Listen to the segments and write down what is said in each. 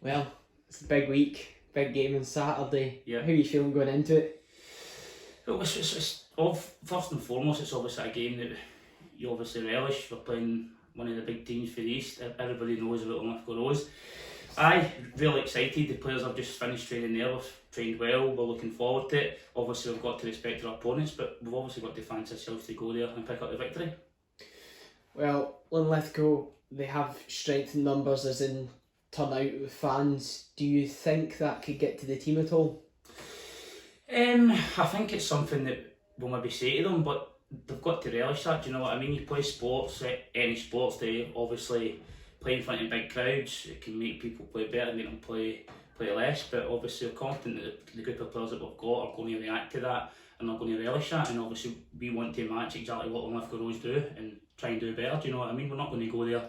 Well, it's a big week, big game on Saturday. Yeah. How are you feeling going into it? Well, first and foremost, it's obviously a game that you obviously relish. We're playing one of the big teams for the East. Everybody knows about Linlithgow Rose. Aye, really excited. The players have just finished training there. We've trained well. We're looking forward to it. Obviously, we've got to respect our opponents, but we've obviously got to fancy ourselves to go there and pick up the victory. Well, Linlithgow, they have strength in numbers as in turnout with fans. Do you think that could get to the team at all? I think it's something that we'll maybe say to them, but they've got to relish that. Do you know what I mean? You play sports, any sports, they obviously play in front of big crowds. It can make people play better, make them play less. But obviously, we're confident that the group of players that we've got are going to react to that and are going to relish that. And obviously, we want to match exactly what Linlithgow Rose do and try and do better. Do you know what I mean? We're not going to go there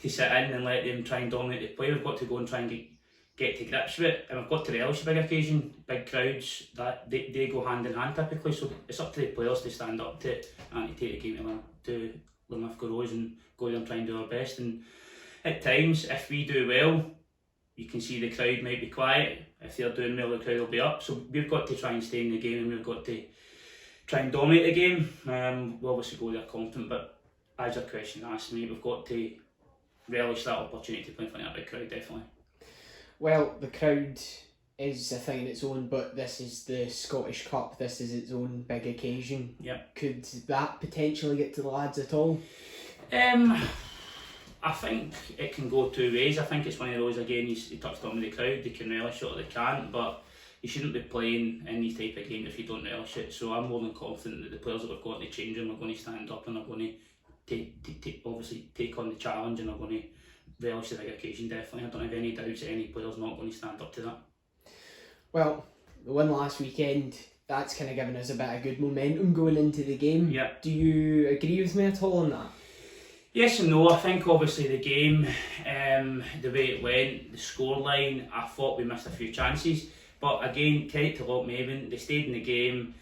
to sit in and let them try and dominate the play. We've got to go and try and get to grips with it, and we've got to relish the big occasion, big crowds, that they go hand in hand typically, so it's up to the players to stand up to it and to take the game to Linlithgow Rose and go there and try and do our best. And at times, if we do well, you can see the crowd might be quiet. If they're doing well, the crowd will be up, so we've got to try and stay in the game and we've got to try and dominate the game. We'll obviously go there confident, but as your question asked me, we've got to relish that opportunity to play in front of a big crowd, definitely. Well, the crowd is a thing in its own, but this is the Scottish Cup. This is its own big occasion. Yep. Could that potentially get to the lads at all? I think it can go two ways. I think it's one of those, again, you touched on with the crowd, they can relish it or they can't, but you shouldn't be playing in these type of games if you don't relish it. So I'm more than confident that the players that we've got in the change room are going to stand up and are going to obviously take on the challenge and are going to relish the big occasion, definitely. I don't have any doubts that any player's not going to stand up to that. Well, the win last weekend, that's kind of given us a bit of good momentum going into the game. Yeah. Do you agree with me at all on that? Yes and no. I think obviously the game, the way it went, the scoreline, I thought we missed a few chances. But again, credit to Lochmaven, they stayed in the game.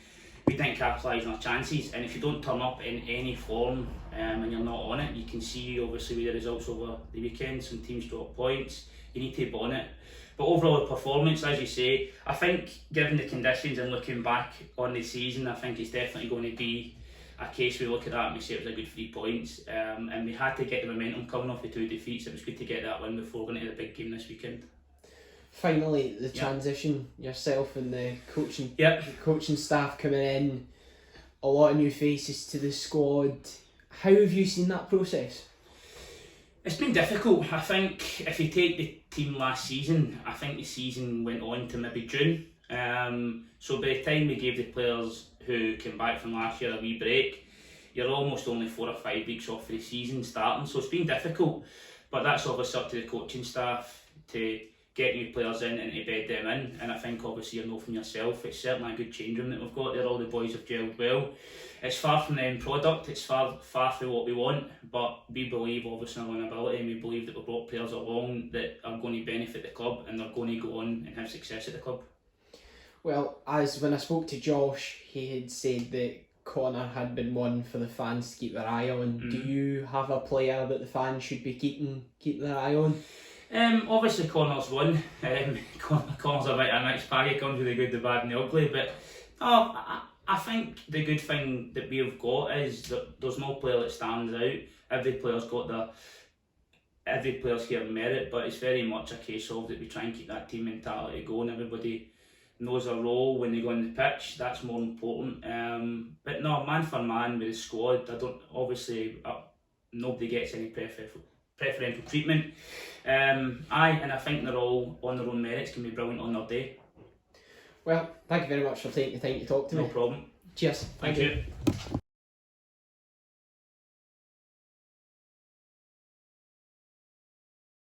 We didn't capitalise on our chances, and if you don't turn up in any form and you're not on it, you can see obviously with the results over the weekend, some teams drop points, you need to be on it. But overall the performance, as you say, I think given the conditions and looking back on the season, I think it's definitely going to be a case we look at that and we say it was a good 3 points, and we had to get the momentum coming off the 2 defeats. It was good to get that win before going into the big game this weekend. Finally, the transition, yourself and the coaching, Yep. the coaching staff coming in, a lot of new faces to the squad. How have you seen that process? It's been difficult. I think if you take the team last season, I think the season went on to maybe June. So by the time we gave the players who came back from last year a wee break, you're almost only 4 or 5 weeks off for the season starting. So it's been difficult, but that's obviously up to the coaching staff to get new players in and to bed them in. And I think obviously you know from yourself, it's certainly a good change room that we've got there. All the boys have gelled well. It's far from the end product, it's far from what we want, but we believe obviously in our own ability, and we believe that we've brought players along that are going to benefit the club and they're going to go on and have success at the club. Well, as when I spoke to Josh, he had said that Connor had been one for the fans to keep their eye on. Do you have a player that the fans should be keeping their eye on? Obviously Connor's one. Connor's a bit of a mixed bag. He comes with the good, the bad and the ugly, but I think the good thing that we've got is that there's no player that stands out. Every player's here merit, but it's very much a case of that we try and keep that team mentality going. Everybody knows their role when they go on the pitch. That's more important. But no, man for man with the squad, nobody gets any preferential treatment. And I think they're all on their own merits, can be brilliant on their day. Well, thank you very much for taking the time to talk to me. No problem. Cheers. Thank you.